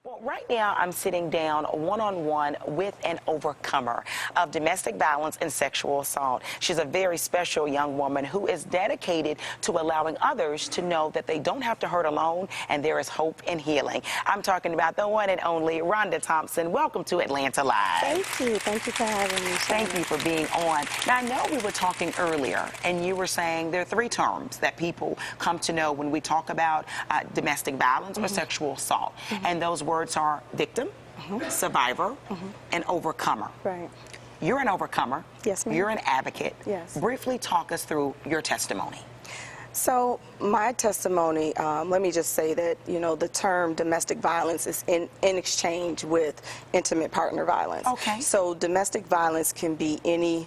Well, right now I'm sitting down one-on-one with an overcomer of domestic violence and sexual assault. She's a very special young woman who is dedicated to allowing others to know that they don't have to hurt alone and there is hope and healing. I'm talking about the one and only Rhonda Thompson. Welcome to Atlanta Live. Thank you. Thank you for having me, Sharon. Thank you for being on. Now, I know we were talking earlier, and you were saying there are three terms that people come to know when we talk about domestic violence or sexual assault. And those words are victim, survivor, and overcomer. Right. You're an overcomer. Yes, ma'am. You're an advocate. Yes. Briefly talk us through your testimony. So my testimony, let me just say that, you know, the term domestic violence is in exchange with intimate partner violence. Okay. So domestic violence can be any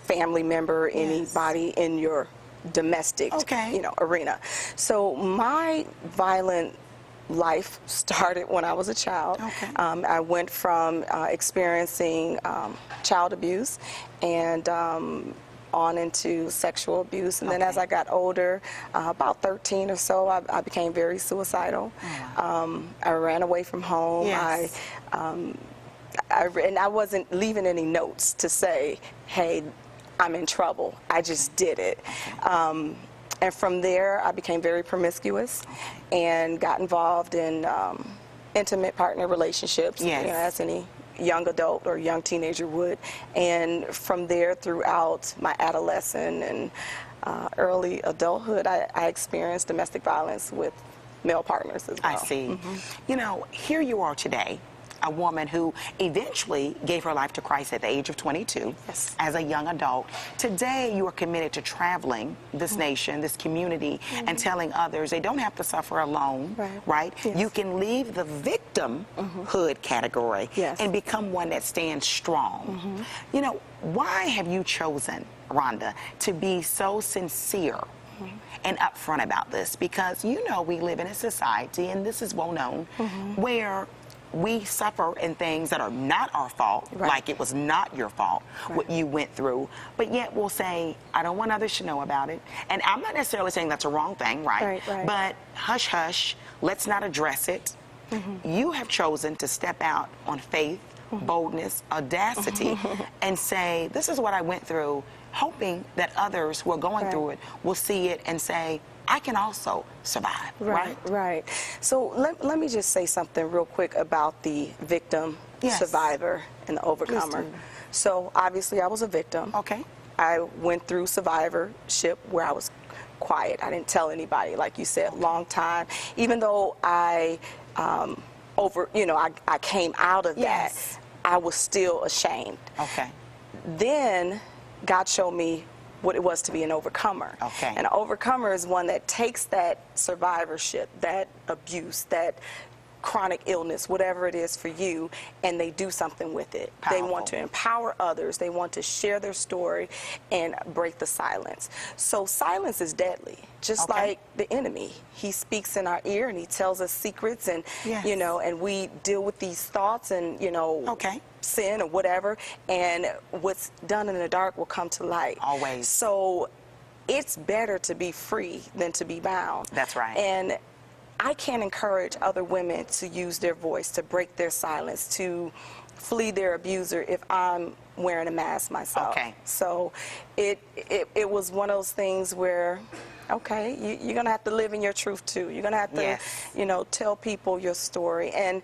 family member, anybody in your domestic, you know, arena. So my violent life started when I was a child. Okay. I went from experiencing child abuse and on into sexual abuse, and then as I got older, about 13 or so, I became very suicidal. I ran away from home. Yes. And I wasn't leaving any notes to say, hey, I'm in trouble. I just did it. And from there, I became very promiscuous and got involved in intimate partner relationships, you know, as any young adult or young teenager would. And from there, throughout my adolescent and early adulthood, I experienced domestic violence with male partners as well. I see. You know, here you are today, a woman who eventually gave her life to Christ at the age of 22 as a young adult. Today, you are committed to traveling this nation, this community, and telling others they don't have to suffer alone, right? Yes. You can leave the victimhood category and become one that stands strong. You know, why have you chosen, Rhonda, to be so sincere and upfront about this? Because, you know, we live in a society, and this is well known, where we suffer in things that are not our fault, like it was not your fault, what you went through, but yet we'll say, I don't want others to know about it. And I'm not necessarily saying that's a wrong thing, right? But hush, hush, let's not address it. You have chosen to step out on faith, boldness, audacity, and say, this is what I went through, hoping that others who are going through it will see it and say, I can also survive, right? Right. So let me just say something real quick about the victim, survivor, and the overcomer. So obviously I was a victim. Okay. I went through survivorship where I was quiet. I didn't tell anybody, like you said, long time. Even though I, I came out of that, I was still ashamed. Okay. Then God showed me what it was to be an overcomer. Okay. And an overcomer is one that takes that survivorship, that abuse, that chronic illness, whatever it is for you, and they do something with it. Powerful. They want to empower others. They want to share their story and break the silence. So silence is deadly, just like the enemy. He speaks in our ear and he tells us secrets, and you know, and we deal with these thoughts and, you know, sin or whatever, and what's done in the dark will come to light. Always. So it's better to be free than to be bound. That's right. And I can't encourage other women to use their voice, to break their silence, to flee their abuser if I'm wearing a mask myself. Okay. So it was one of those things where, okay, you're going to have to live in your truth too. You're going to have to, you know, tell people your story. And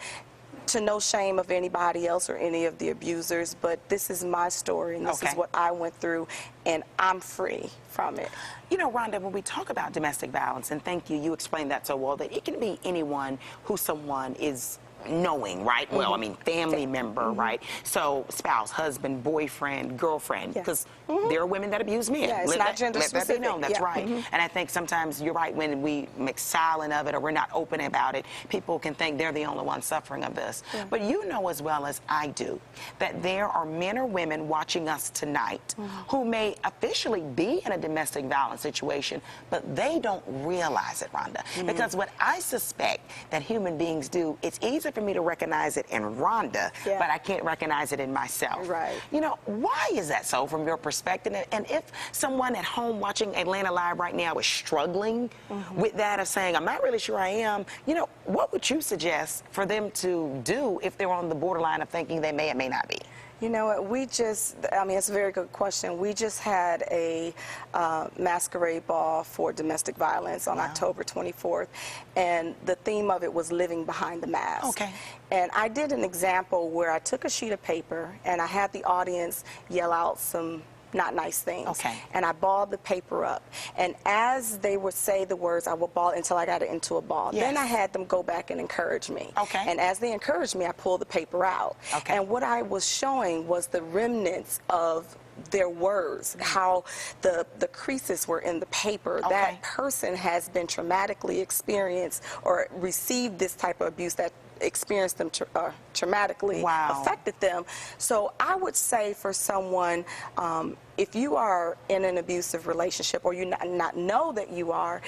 to no shame of anybody else or any of the abusers, but this is my story, and this is what I went through, and I'm free from it. You know, Rhonda, when we talk about domestic violence, and thank you, you explained that so well, that it can be anyone who someone is knowing, right? Well, I mean, family member, right? So spouse, husband, boyfriend, girlfriend, because there are women that abuse men. Yeah, it's not gender specific. Let that be known, that's right. And I think sometimes you're right, when we make silent of it or we're not open about it, people can think they're the only one suffering of this. But you know as well as I do that there are men or women watching us tonight who may officially be in a domestic violence situation, but they don't realize it, Rhonda. Because what I suspect that human beings do, it's easy easy for me to recognize it in Rhonda, but I can't recognize it in myself. Right. You know, why is that so from your perspective? And if someone at home watching Atlanta Live right now is struggling with that of saying, I'm not really sure I am, you know, what would you suggest for them to do if they're on the borderline of thinking they may or may not be? You know what, I mean, it's a very good question. We just had a masquerade ball for domestic violence on October 24th, and the theme of it was living behind the mask. Okay. And I did an example where I took a sheet of paper and I had the audience yell out some not nice things. Okay. And I balled the paper up. And as they would say the words, I would ball it until I got it into a ball. Yes. Then I had them go back and encourage me. Okay. And as they encouraged me, I pulled the paper out. Okay. And what I was showing was the remnants of their words, how the creases were in the paper. Okay. That person has been traumatically experienced or received this type of abuse that experienced them traumatically, affected them. So I would say for someone, if you are in an abusive relationship or you not know that you are,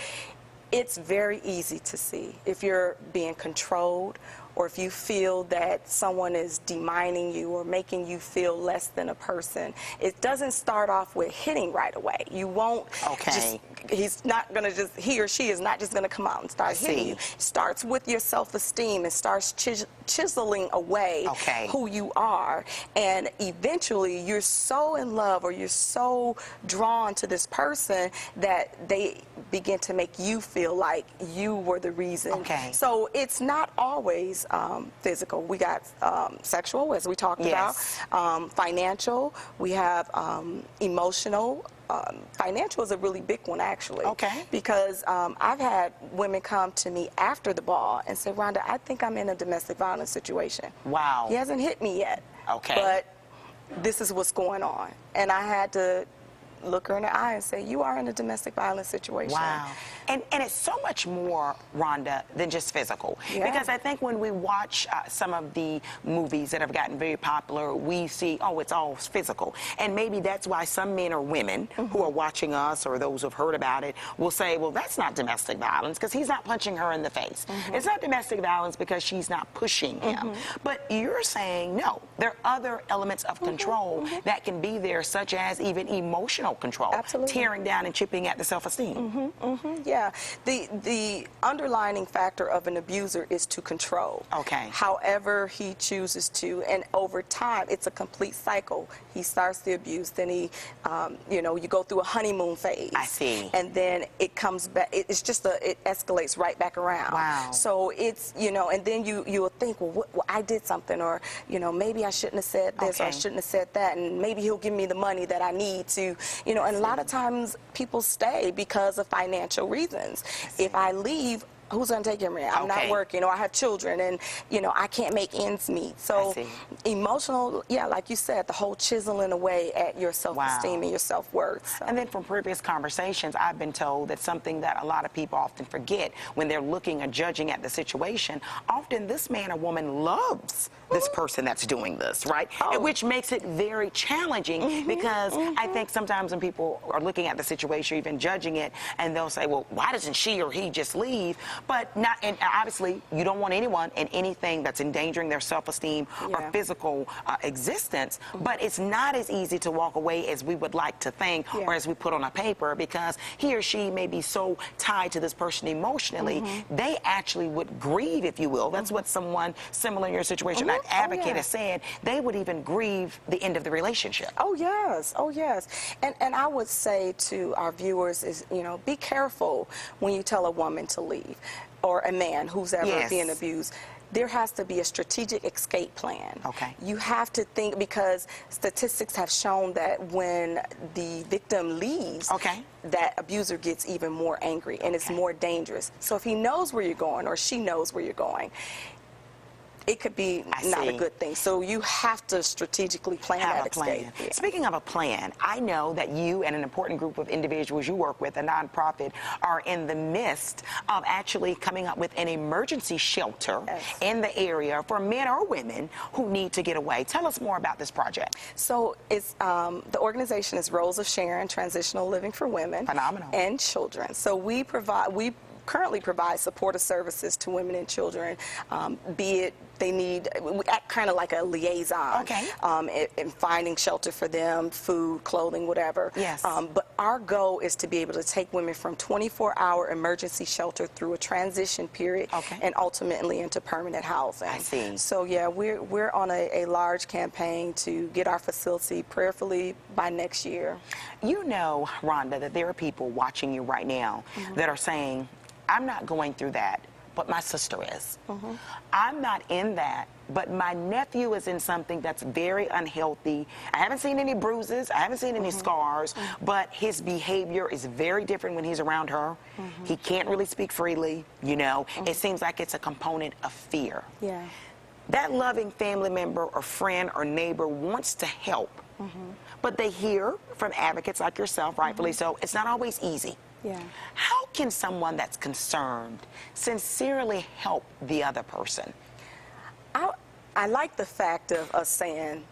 it's very easy to see if you're being controlled or if you feel that someone is demining you or making you feel less than a person. It doesn't start off with hitting right away. You won't he's not going to just, he or she is not just going to come out and start hitting you. It starts with your self-esteem. It starts chiseling away who you are. And eventually you're so in love or you're so drawn to this person that they begin to make you feel like you were the reason. So it's not always physical. We got sexual, as we talked about, financial, we have emotional. Financial is a really big one, actually. Because I've had women come to me after the ball and say, Rhonda, I think I'm in a domestic violence situation. Wow. He hasn't hit me yet. But this is what's going on. And I had to look her in the eye and say, you are in a domestic violence situation. Wow. And it's so much more, Rhonda, than just physical. Because I think when we watch some of the movies that have gotten very popular, we see, oh, it's all physical. And maybe that's why some men or women who are watching us or those who've heard about it will say, well, that's not domestic violence because he's not punching her in the face. It's not domestic violence because she's not pushing him. But you're saying, no, there are other elements of control that can be there, such as even emotional control, tearing down and chipping at the self-esteem. Yeah, the underlining factor of an abuser is to control. However he chooses to, and over time, it's a complete cycle. He starts the abuse, then he, you know, you go through a honeymoon phase. And then it comes back. It's just it escalates right back around. So it's, you know, and then you will think, well, I did something, or you know, maybe I shouldn't have said this, or I shouldn't have said that, and maybe he'll give me the money that I need to, you know. And a lot of times people stay because of financial reasons. If I leave, who's going to take care of me? I'm not working, or I have children, and you know I can't make ends meet. So emotional, like you said, the whole chiseling away at your self-esteem and your self-worth. And then from previous conversations, I've been told that something that a lot of people often forget when they're looking and judging at the situation, often this man or woman loves this person that's doing this, right? Which makes it very challenging because I think sometimes when people are looking at the situation, even judging it, and they'll say, well, why doesn't she or he just leave? But not, and obviously you don't want anyone in anything that's endangering their self-esteem or physical existence, but it's not as easy to walk away as we would like to think or as we put on a paper, because he or she may be so tied to this person emotionally, they actually would grieve, if you will. That's what someone similar in your situation, an advocate has said, they would even grieve the end of the relationship. Oh yes. And I would say to our viewers is, you know, be careful when you tell a woman to leave, or a man who's ever being abused. There has to be a strategic escape plan. You have to think, because statistics have shown that when the victim leaves, that abuser gets even more angry and it's more dangerous. So if he knows where you're going, or she knows where you're going, it could be not a good thing. So you have to strategically plan that escape. Speaking of a plan, I know that you and an important group of individuals you work with, a nonprofit, are in the midst of actually coming up with an emergency shelter in the area for men or women who need to get away. Tell us more about this project. So it's the organization is Rose of Sharon, Transitional Living for Women Phenomenal. and Children. So we currently provide supportive services to women and children, be it they need, we act kind of like a liaison, in finding shelter for them, food, clothing, whatever. Yes. But our goal is to be able to take women from 24-hour emergency shelter through a transition period and ultimately into permanent housing. I see. So yeah, we're on a large campaign to get our facility prayerfully by next year. You know, Rhonda, that there are people watching you right now that are saying, I'm not going through that, but my sister is. I'm not in that, but my nephew is in something that's very unhealthy. I haven't seen any bruises, I haven't seen any scars, but his behavior is very different when he's around her. He can't really speak freely, you know. It seems like it's a component of fear. Yeah. That loving family member or friend or neighbor wants to help, but they hear from advocates like yourself, rightfully so, it's not always easy. Yeah. How can someone that's concerned sincerely help the other person? I like the fact of us saying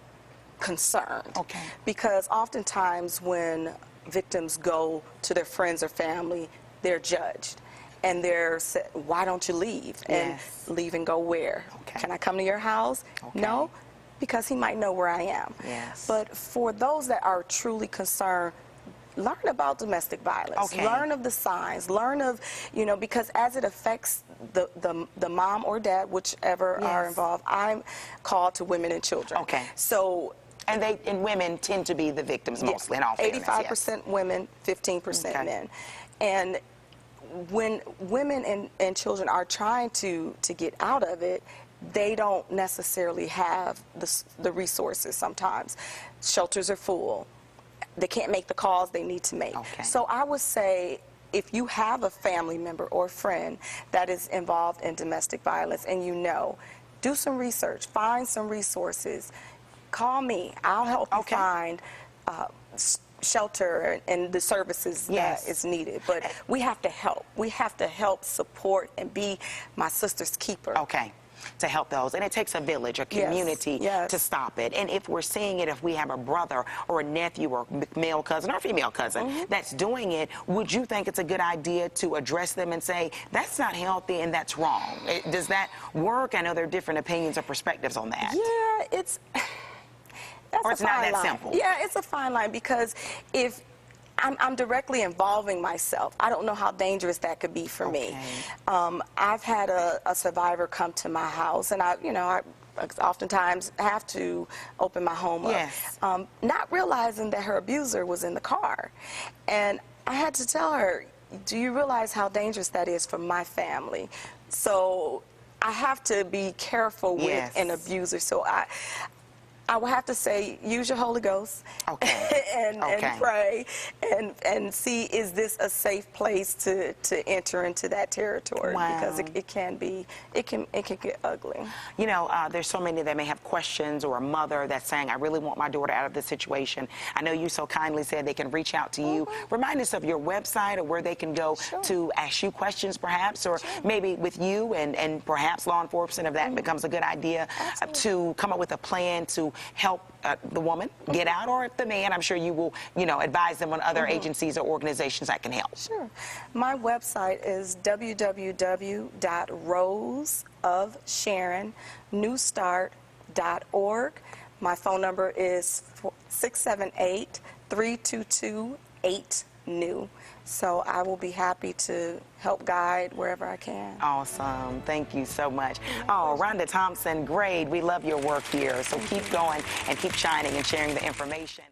concerned. Okay. Because oftentimes when victims go to their friends or family, they're judged. And they're said, why don't you leave? And leave and go where? Can I come to your house? No, because he might know where I am. But for those that are truly concerned, learn about domestic violence. Learn of the signs. Learn of, you know, because as it affects the mom or dad, whichever are involved, I'm called to women and children. So. And women tend to be the victims mostly, in all fairness. 85% women, 15% men. And when women and children are trying to get out of it, they don't necessarily have the resources sometimes. Shelters are full. They can't make the calls they need to make. So I would say, if you have a family member or friend that is involved in domestic violence and you know, do some research, find some resources, call me. I'll help you find shelter and the services that is needed. But we have to help. We have to help, support, and be my sister's keeper. To help those. And it takes a village, a community to stop it. And if we're seeing it, if we have a brother or a nephew or male cousin or female cousin that's doing it, would you think it's a good idea to address them and say, that's not healthy and that's wrong? Does that work? I know there are different opinions or perspectives on that. Yeah, it's not that simple. Yeah, it's a fine line, because if I'm directly involving myself, I don't know how dangerous that could be for me. I've had a survivor come to my house, and I oftentimes have to open my home up, not realizing that her abuser was in the car. And I had to tell her, do you realize how dangerous that is for my family? So I have to be careful with an abuser. So I will have to say, use your Holy Ghost and pray and see, is this a safe place to enter into that territory? Because it can get ugly. You know, there's so many that may have questions, or a mother that's saying, I really want my daughter out of this situation. I know you so kindly said they can reach out to you. Remind us of your website, or where they can go to ask you questions, perhaps, or maybe with you and perhaps law enforcement, if that becomes a good idea, to come up with a plan to help the woman get out, or the man. I'm sure you will, advise them on other agencies or organizations that can help. Sure. My website is www.roseofsharonnewstart.org. My phone number is 678-322-8NEW. So I will be happy to help guide wherever I can. Awesome. Thank you so much. Oh, Rhonda Thompson, great. We love your work here. So keep going and keep shining and sharing the information.